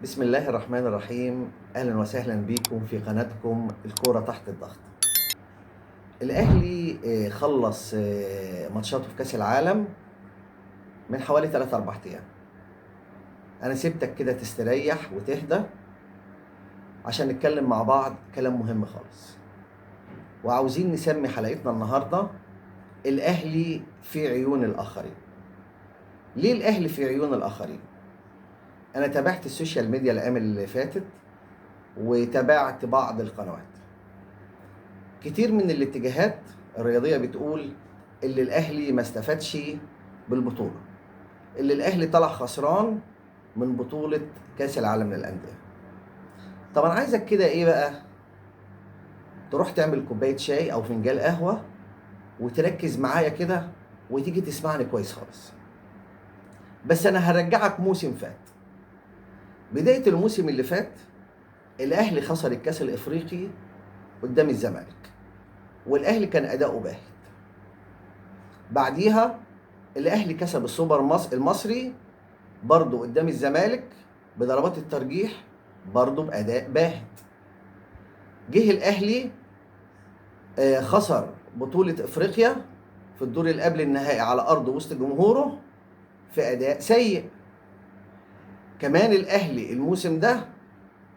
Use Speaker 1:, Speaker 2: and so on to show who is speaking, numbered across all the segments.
Speaker 1: بسم الله الرحمن الرحيم. أهلا وسهلا بكم في قناتكم الكورة تحت الضغط. الأهلي خلص ماتشاته في كأس العالم من حوالي 3-4 أيام. أنا سيبتك كده تستريح وتهدى عشان نتكلم مع بعض كلام مهم خالص، وعاوزين نسمي حلقتنا النهاردة الأهلي في عيون الآخرين. ليه الأهلي في عيون الآخرين؟ أنا تابعت السوشيال ميديا الأيام اللي فاتت وتابعت بعض القنوات. كتير من الاتجاهات الرياضية بتقول اللي الأهلي ما استفادش بالبطولة، اللي الأهلي طلع خسران من بطولة كأس العالم للأندية. طبعا عايزك كده إيه بقى، تروح تعمل كوباية شاي أو فنجان قهوة وتركز معايا كده وتيجي تسمعني كويس خالص. بس أنا هرجعك موسم فات. بداية الموسم اللي فات الأهلي خسر الكأس الإفريقي قدام الزمالك، والأهلي كان أداؤه باهت. بعديها الأهلي كسب السوبر المصري برضه قدام الزمالك بضربات الترجيح، برضه بأداء باهت. جه الأهلي خسر بطولة إفريقيا في الدور اللي قبل النهائي على أرضه وسط جمهوره في أداء سيء. كمان الأهلي الموسم ده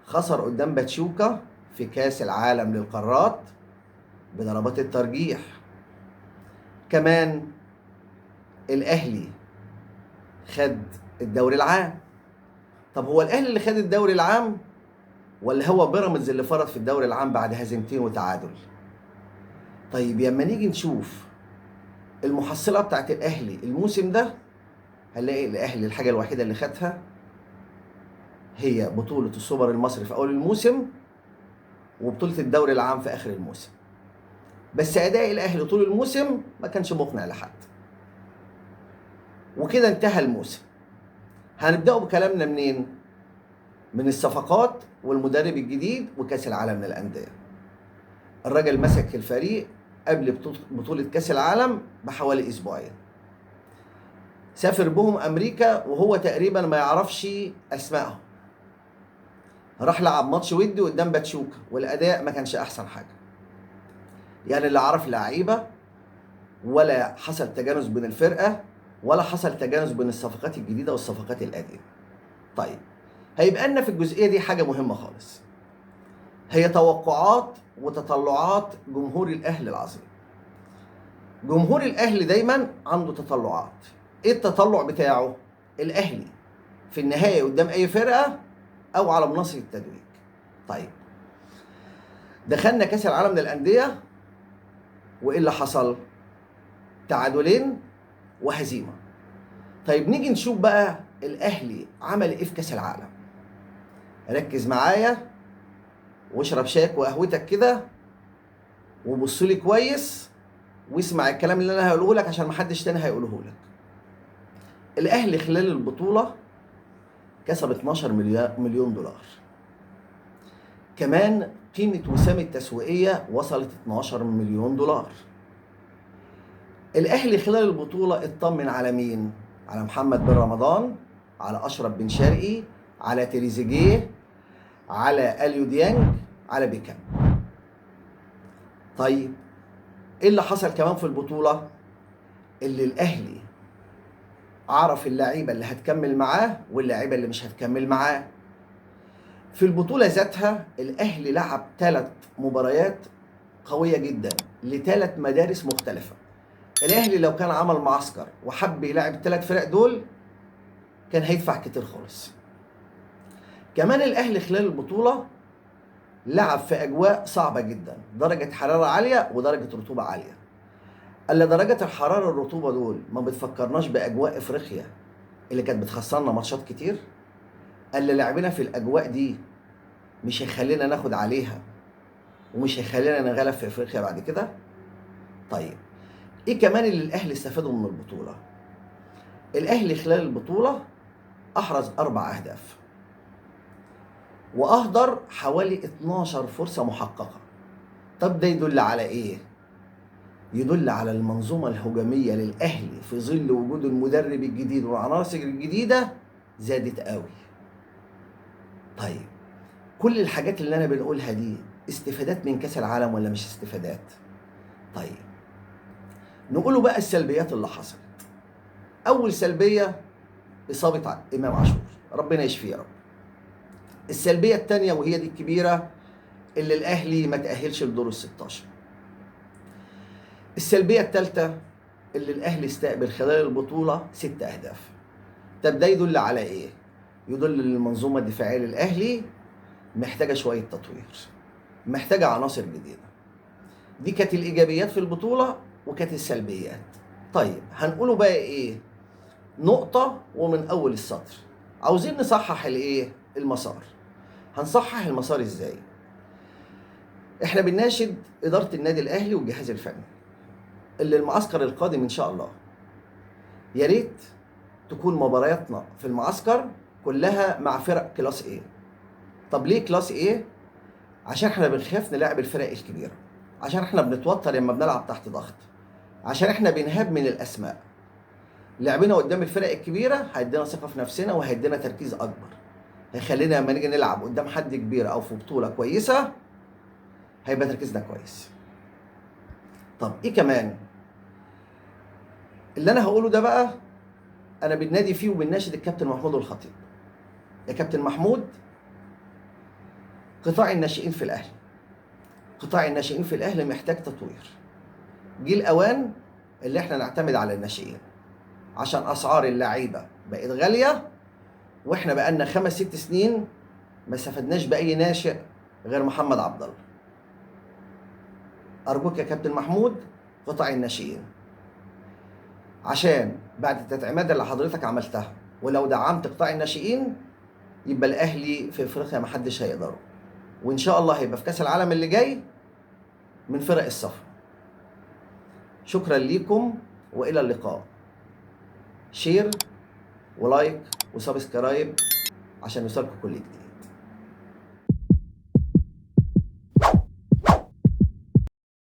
Speaker 1: خسر قدام باتشوكا في كأس العالم للقارات بضربات الترجيح. كمان الأهلي خد الدوري العام. طب هو الأهلي اللي خد الدوري العام ولا هو بيراميدز اللي فرط في الدوري العام بعد هزيمتين وتعادل؟ طيب لما نيجي نشوف المحصلة بتاعت الأهلي الموسم ده، هنلاقي الأهلي الحاجة الوحيدة اللي خدها هي بطولة السوبر المصري في أول الموسم وبطولة الدوري العام في آخر الموسم. بس أداء الأهلي طول الموسم ما كانش مقنع لحد. وكده انتهى الموسم. هنبدأ بكلامنا منين؟ من الصفقات والمدرب الجديد وكأس العالم للأندية. الراجل مسك الفريق قبل بطولة كأس العالم بحوالي أسبوعين. سافر بهم أمريكا وهو تقريبا ما يعرفش أسمائهم. راح لعب ماتش ودي قدام باتشوكا والأداء ما كانش أحسن حاجة. يعني لا عرف لعيبة ولا حصل تجانس بين الفرقة ولا حصل تجانس بين الصفقات الجديدة والصفقات القديمة. طيب هيبقى لنا في الجزئية دي حاجة مهمة خالص، هي توقعات وتطلعات جمهور الأهلي العظيم. جمهور الأهلي دايما عنده تطلعات. إيه التطلع بتاعه؟ الأهلي في النهاية قدام أي فرقة أو على منصة التتويج. طيب دخلنا كأس العالم للأندية وإيه اللي حصل؟ تعادلين وهزيمة. طيب نيجي نشوف بقى الأهلي عمل إيه في كأس العالم. ركز معايا واشرب شايك وقهوتك كده وبص لي كويس واسمع الكلام اللي أنا هقوله لك عشان محدش تاني هيقوله لك. الأهلي خلال البطولة كسب 12 مليون دولار. كمان قيمة وسام التسويقية وصلت 12 مليون دولار. الأهلي خلال البطولة اطمن على مين؟ على محمد بن رمضان، على أشرف بن شرقي، على تريزيجيه، على أليو ديانج، على بيكام. طيب إيه اللي حصل كمان في البطولة؟ اللي الأهلي عرف اللعيبة اللي هتكمل معاه واللعيبة اللي مش هتكمل معاه. في البطولة ذاتها الأهلي لعب 3 مباريات قوية جدا ل3 مدارس مختلفة. الأهلي لو كان عمل معسكر وحب يلعب ال3 فرق دول كان هيدفع كتير خالص. كمان الأهلي خلال البطولة لعب في أجواء صعبة جدا، درجة حرارة عالية ودرجة رطوبة عالية. ألا درجة الحرارة والرطوبة دول ما بتفكرناش بأجواء إفريقيا اللي كانت بتخسرنا ماتشات كتير؟ ألا لعبنا في الأجواء دي مش هيخلينا ناخد عليها ومش هيخلينا نغلب في إفريقيا بعد كده؟ طيب إيه كمان اللي الأهلي استفادوا من البطولة؟ الأهلي خلال البطولة أحرز 4 أهداف وأهدر حوالي 12 فرصة محققة. طب ده يدل على إيه؟ يدل على المنظومة الهجومية للأهلي في ظل وجود المدرب الجديد والعناصر الجديدة زادت قوي. طيب كل الحاجات اللي انا بنقولها دي استفادات من كاس العالم ولا مش استفادات؟ طيب نقوله بقى السلبيات اللي حصلت. اول سلبيه اصابه امام عاشور، ربنا يشفيه يا رب. السلبيه الثانيه وهي دي الكبيره، اللي الاهلي ما تاهلش لدور ال 16. السلبيه الثالثه اللي الاهلي استقبل خلال البطوله 6 اهداف. طب ده يدل على ايه؟ يدل ان المنظومه الدفاعيه للاهلي محتاجه شويه تطوير، محتاجه عناصر جديده. دي كانت الايجابيات في البطوله وكانت السلبيات. طيب هنقوله بقى ايه؟ نقطه ومن اول السطر. عاوزين نصحح الايه؟ المسار. هنصحح المسار ازاي؟ احنا بنناشد اداره النادي الاهلي والجهاز الفني اللي المعسكر القادم ان شاء الله يا ريت تكون مبارياتنا في المعسكر كلها مع فرق كلاس ايه. طب ليه كلاس ايه؟ عشان احنا بنخاف نلعب الفرق الكبيره، عشان احنا بنتوتر لما بنلعب تحت ضغط، عشان احنا بنهاب من الاسماء. لعبنا قدام الفرق الكبيره هيدينا ثقه في نفسنا وهيدينا تركيز اكبر، هيخلينا لما نيجي نلعب قدام حد كبير او في بطوله كويسه هيبقى تركيزنا كويس. طب ايه كمان اللي انا هقوله ده بقى؟ انا بننادي فيه وبنناشد الكابتن محمود الخطيب. يا كابتن محمود، قطاع الناشئين في الاهلي، قطاع الناشئين في الاهلي محتاج تطوير. جه الاوان اللي احنا نعتمد على الناشئين، عشان اسعار اللعيبه بقت غاليه، واحنا بقالنا 5-6 سنين ما استفدناش باي ناشئ غير محمد عبد الله. ارجوك يا كابتن محمود قطاع الناشئين، عشان بعد التدعيمات اللي حضرتك عملتها ولو دعمت قطاع الناشئين يبقى الاهلي في افريقيا ما حدش هيقدره، وان شاء الله هيبقى في كاس العالم اللي جاي من فرق الصفر. شكرا ليكم والى اللقاء. شير ولايك وسبسكرايب عشان يوصلكم كل جديد.